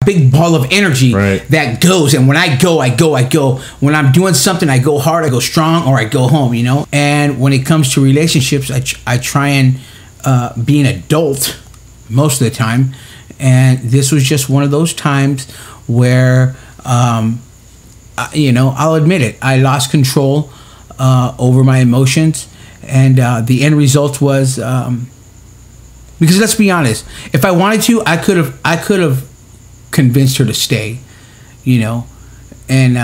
big ball of energy that goes. And when I go. When I'm doing something, I go hard, I go strong, or I go home, you know? And when it comes to relationships, I try and be an adult most of the time. And this was just one of those times where, you know, I'll admit it. I lost control over my emotions. And the end result was, because let's be honest, if I wanted to, I could have convinced her to stay, you know, and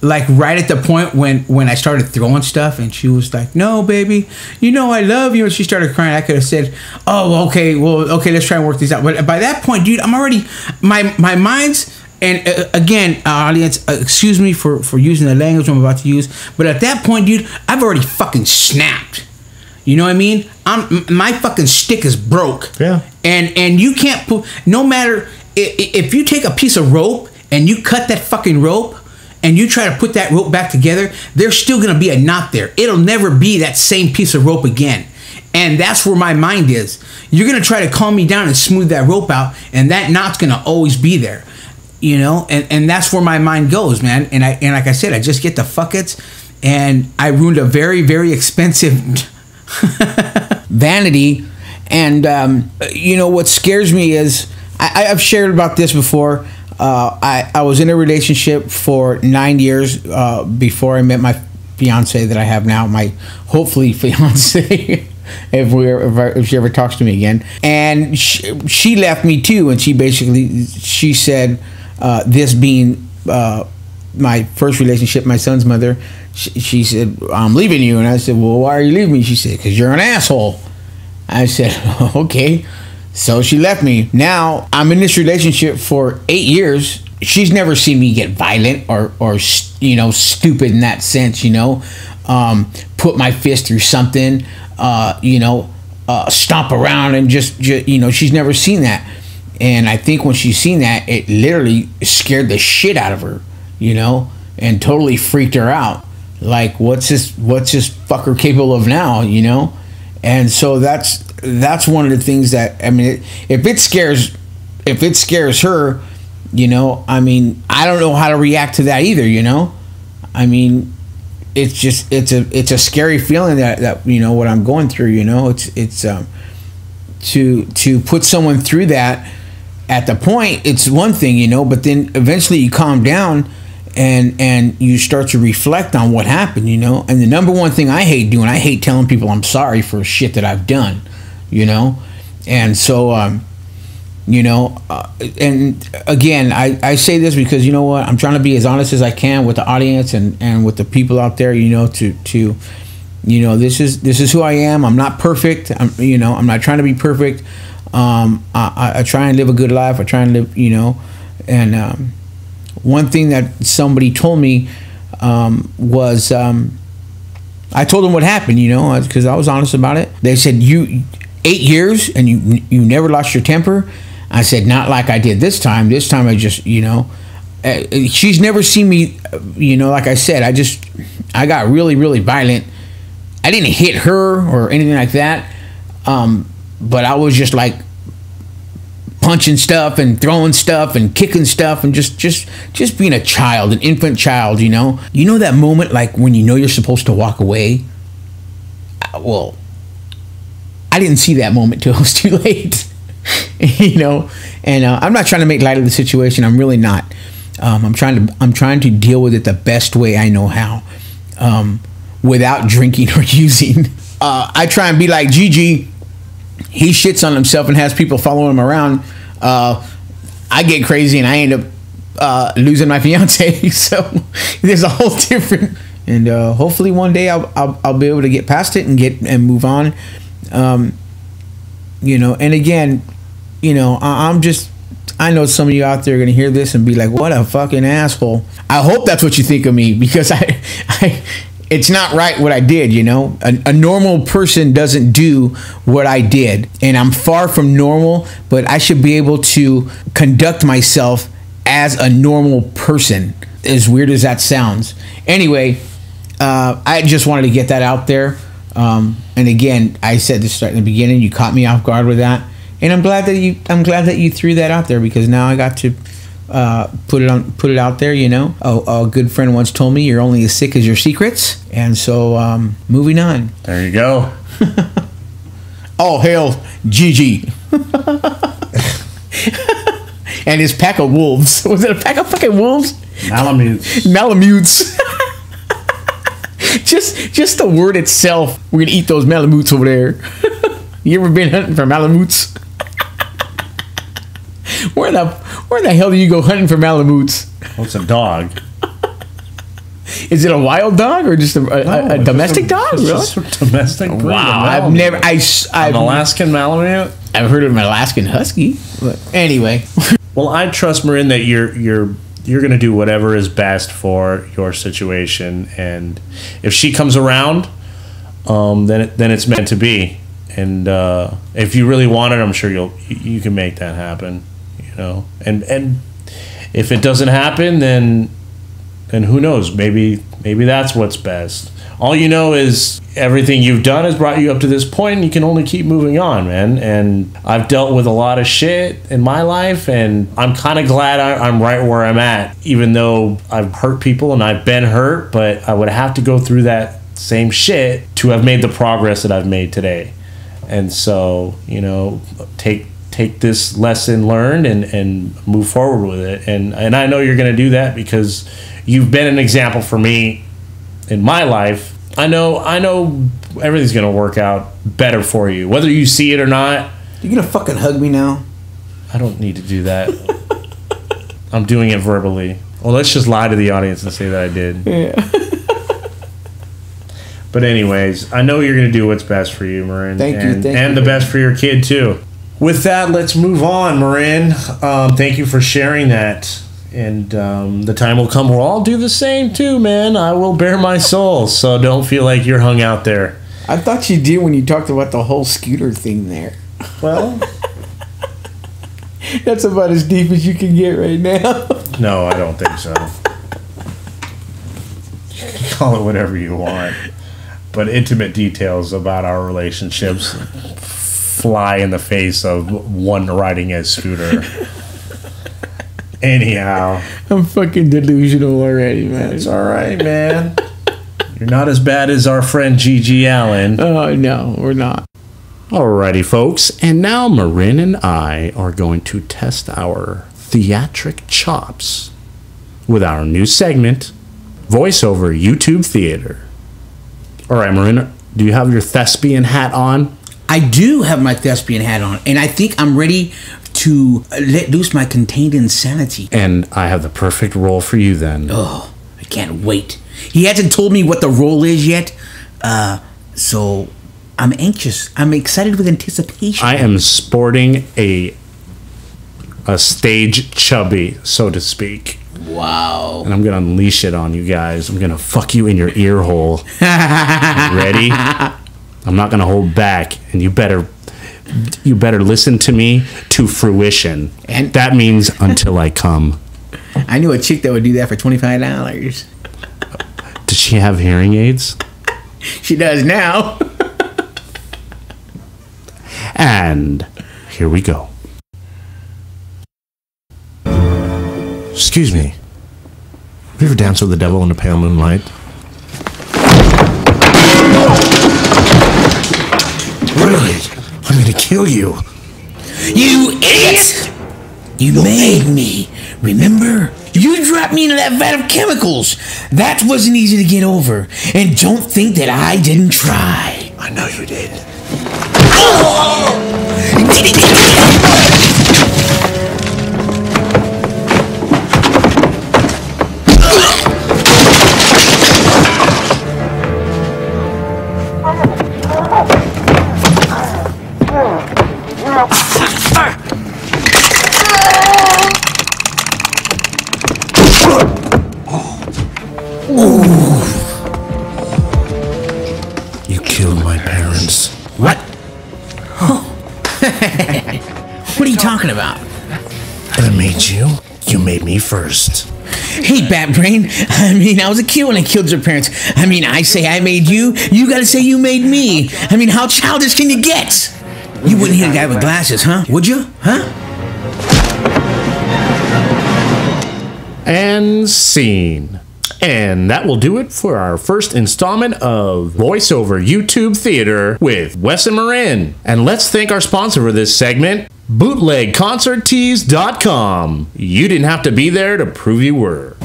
like right at the point when I started throwing stuff, and she was like, "No, baby, you know I love you," and she started crying. I could have said, "Oh, okay, well, okay, let's try and work this out." But by that point, dude, I'm already my mind's. And again, audience, excuse me for using the language I'm about to use, but at that point, dude, I've already fucking snapped. You know what I mean? My fucking stick is broke. Yeah. And you can't put, no matter if you take a piece of rope and you cut that fucking rope and you try to put that rope back together, there's still gonna be a knot there. It'll never be that same piece of rope again. And that's where my mind is. You're gonna try to calm me down and smooth that rope out, and that knot's gonna always be there. You know, and that's where my mind goes, man. And like I said, I just get the fuckets, and I ruined a very, very expensive vanity. And you know what scares me is I've shared about this before. I was in a relationship for 9 years before I met my fiance that I have now, my hopefully fiance. If she ever talks to me again. And she left me too, and she said, this being my first relationship, my son's mother, she said, "I'm leaving you." And I said, "Well, why are you leaving me?" She said, "Because you're an asshole." I said, "Okay." So she left me. Now I'm in this relationship for 8 years. She's never seen me get violent or you know, stupid in that sense, you know, put my fist through something, you know, stomp around and just, you know, she's never seen that. And I think when she's seen that, it literally scared the shit out of her, you know, and totally freaked her out. Like, what's this fucker capable of now, you know? And so that's one of the things that, I mean, if it scares her, you know, I mean, I don't know how to react to that either, you know? I mean, it's a scary feeling that you know, what I'm going through, you know? It's to put someone through that at the point, it's one thing, you know, but then eventually you calm down and you start to reflect on what happened, you know. And the number one thing I hate doing, I hate telling people I'm sorry for shit that I've done, you know. And so you know, and again, I say this because, you know what, I'm trying to be as honest as I can with the audience and with the people out there, you know, to you know, this is who I am. I'm not perfect. You know, I'm not trying to be perfect. I try and live a good life. I try and live, you know. And one thing that somebody told me was, I told them what happened, you know, because I was honest about it. They said, "You 8 years and you never lost your temper?" I said, "Not like I did this time. This time I just, you know." She's never seen me, you know, like I said, I got really, really violent. I didn't hit her or anything like that. But I was just like punching stuff and throwing stuff and kicking stuff and just being a child, an infant child, you know. You know that moment like when you know you're supposed to walk away? Well, I didn't see that moment till it was too late. You know, and I'm not trying to make light of the situation. I'm really not. I'm trying to deal with it the best way I know how, without drinking or using. I try and be like Gigi. He shits on himself and has people follow him around. I get crazy and I end up losing my fiance. So there's a whole different. And hopefully one day I'll be able to get past it and move on. You know, and again, you know, I know some of you out there are gonna hear this and be like, "What a fucking asshole." I hope that's what you think of me, because it's not right what I did, you know. A normal person doesn't do what I did, and I'm far from normal, but I should be able to conduct myself as a normal person, as weird as that sounds. Anyway, I just wanted to get that out there. And again, I said this right in the beginning, you caught me off guard with that. And I'm glad that you threw that out there, because now I got to put it out there. You know, a good friend once told me, "You're only as sick as your secrets." And so, moving on. There you go. All hail Gigi. And his pack of wolves. Was it a pack of fucking wolves? Malamutes. Malamutes. just the word itself. We're gonna eat those Malamutes over there. You ever been hunting for Malamutes? Where the hell do you go hunting for Malamutes? Well, it's a dog. Is it a wild dog or just a domestic dog? It's Really? just a domestic breed. Wow, I've never. An Alaskan Malamute. I've heard of an Alaskan Husky, but anyway. Well, I trust, Marin, that you're going to do whatever is best for your situation, and if she comes around, then it's meant to be. And if you really want it, I'm sure you can make that happen. You know, and if it doesn't happen, then who knows? Maybe that's what's best. All you know is everything you've done has brought you up to this point, and you can only keep moving on, man. And I've dealt with a lot of shit in my life, and I'm kind of glad I'm right where I'm at, even though I've hurt people and I've been hurt, but I would have to go through that same shit to have made the progress that I've made today. And so, you know, take this lesson learned and move forward with it. And I know you're going to do that because you've been an example for me in my life. I know everything's gonna work out better for you, whether you see it or not. You gonna fucking hug me now? I don't need to do that. I'm doing it verbally. Well, let's just lie to the audience and say that I did. Yeah. But anyways, I know you're gonna do what's best for you, Marin. Thank you. And the best for your kid too. With that, let's move on, Marin. Thank you for sharing that. And the time will come where I'll do the same too, man. I will bare my soul, so don't feel like you're hung out there. I thought you did when you talked about the whole scooter thing there. Well, that's about as deep as you can get right now. No, I don't think so. You can call it whatever you want, but intimate details about our relationships fly in the face of one riding a scooter. Anyhow, I'm fucking delusional already, man. It's all right, man. You're not as bad as our friend Gigi Allin. Oh, no, we're not. Alrighty, folks. And now Marin and I are going to test our theatric chops with our new segment, Voiceover YouTube Theater. All right, Marin, do you have your thespian hat on? I do have my thespian hat on, and I think I'm ready to let loose my contained insanity. And I have the perfect role for you then. Oh, I can't wait. He hasn't told me what the role is yet, so I'm anxious. I'm excited with anticipation. I am sporting a stage chubby, so to speak. Wow. And I'm going to unleash it on you guys. I'm going to fuck you in your ear hole. Ready? I'm not going to hold back, and you better listen to me to fruition. And that means until I come. I knew a chick that would do that for $25. Does she have hearing aids? She does now. And here we go. Excuse me. Have you ever danced with the devil in the pale moonlight? Really? I'm gonna kill you. You idiot! You made me. Remember? You dropped me into that vat of chemicals. That wasn't easy to get over. And don't think that I didn't try. I know you did. You killed my parents. What? Oh. What are you talking about? I made you. You made me first. Hey, Bat Brain. I mean, I was a kid when I killed your parents. I mean, I say I made you. You gotta say you made me. I mean, how childish can you get? You wouldn't hit a guy with glasses, huh? Would you? Huh? And scene. And that will do it for our first installment of Voiceover YouTube Theater with Wes and Marin. And let's thank our sponsor for this segment, bootlegconcerttees.com. You didn't have to be there to prove you were.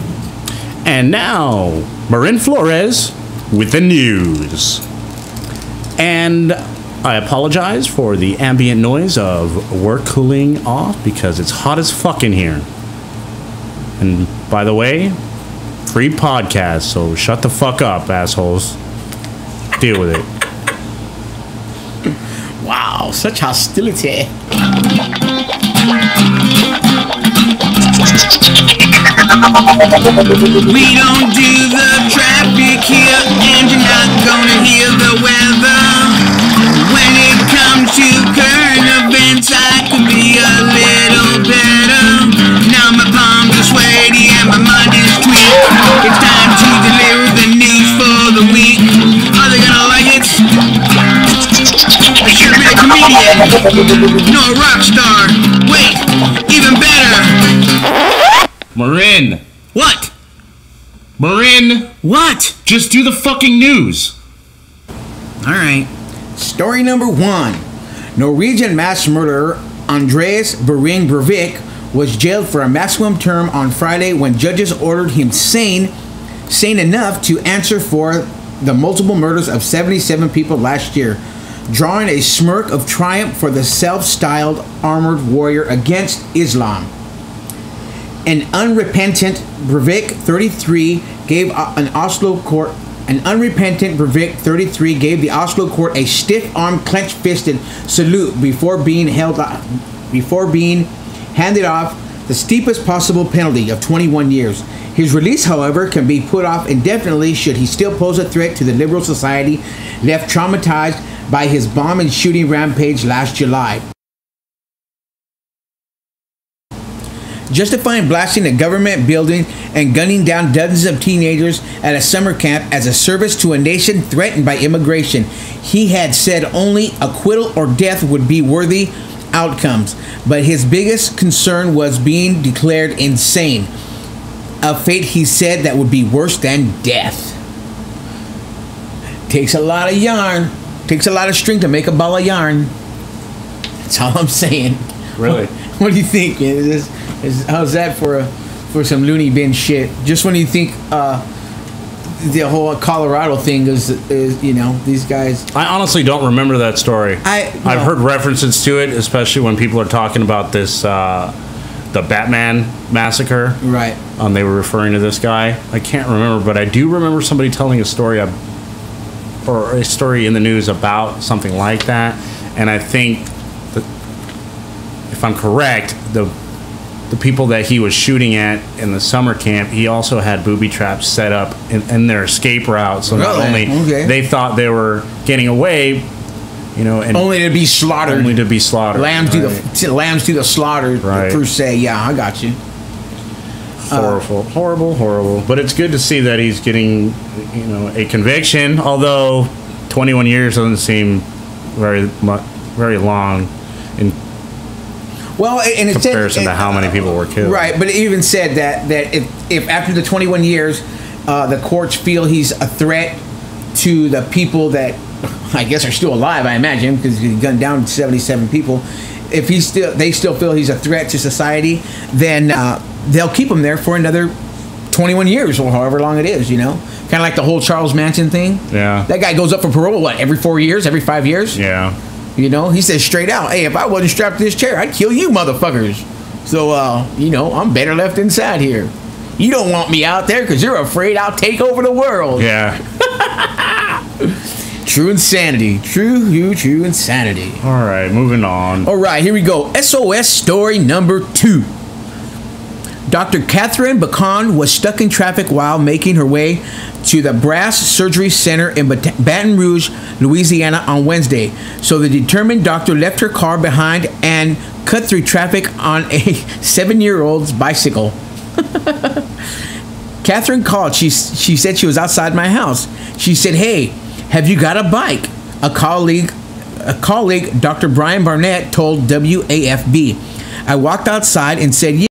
And now, Marin Flores with the news. And I apologize for the ambient noise of work cooling off because it's hot as fuck in here. And by the way, free podcast, so shut the fuck up, assholes. Deal with it. Wow, such hostility. We don't do the traffic here, and you're not gonna hear the weather. When it comes to current events, I could be a little better. Now my palms are sweaty and my mind is tweaked. It's time to deliver the news for the week. Are they gonna like it? I should be a comedian, no a rock star. Wait, even better. Marin. What? Marin. What? Just do the fucking news. Alright. Story number 1. Norwegian mass murderer Andreas Behring Breivik was jailed for a maximum term on Friday when judges ordered him sane enough to answer for the multiple murders of 77 people last year, drawing a smirk of triumph for the self-styled armored warrior against Islam. An unrepentant Breivik, 33, gave the Oslo court a stiff-armed, clenched-fisted salute before being handed off the steepest possible penalty of 21 years. His release, however, can be put off indefinitely should he still pose a threat to the liberal society left traumatized by his bomb and shooting rampage last July. Justifying blasting a government building and gunning down dozens of teenagers at a summer camp as a service to a nation threatened by immigration, he had said only acquittal or death would be worthy outcomes, but his biggest concern was being declared insane, a fate he said that would be worse than death. Takes a lot of yarn, takes a lot of string to make a ball of yarn. That's all I'm saying. Really? What do you think? How's that for some loony bin shit? Just when you think the whole Colorado thing is these guys. I honestly don't remember that story. I've heard references to it, especially when people are talking about this the Batman massacre. Right. They were referring to this guy. I can't remember, but I do remember somebody telling a story in the news about something like that, and I think that, if I'm correct, the people that he was shooting at in the summer camp, he also had booby traps set up in their escape route. So not only they thought they were getting away, and only to be slaughtered. Only to be slaughtered. Lambs to the slaughter, per se. Yeah, I got you. Horrible. But it's good to see that he's getting, a conviction. Although 21 years doesn't seem very long in comparison to how many people were killed. Right, but it even said that if after the 21 years, the courts feel he's a threat to the people that I guess are still alive, I imagine, because he gunned down 77 people. If they still feel he's a threat to society, then they'll keep him there for another 21 years or however long it is. Kind of like the whole Charles Manson thing. Yeah, that guy goes up for parole every 4 years, every 5 years. Yeah. He says straight out, hey, if I wasn't strapped to this chair, I'd kill you motherfuckers. So, I'm better left inside here. You don't want me out there because you're afraid I'll take over the world. Yeah. True insanity. True insanity. All right, moving on. All right, here we go. SOS story number 2. Dr. Catherine Bacon was stuck in traffic while making her way to the Brass Surgery Center in Baton Rouge, Louisiana on Wednesday. So the determined doctor left her car behind and cut through traffic on a 7-year-old's bicycle. Catherine called. She said she was outside my house. She said, hey, have you got a bike? A colleague, Dr. Brian Barnett, told WAFB. I walked outside and said,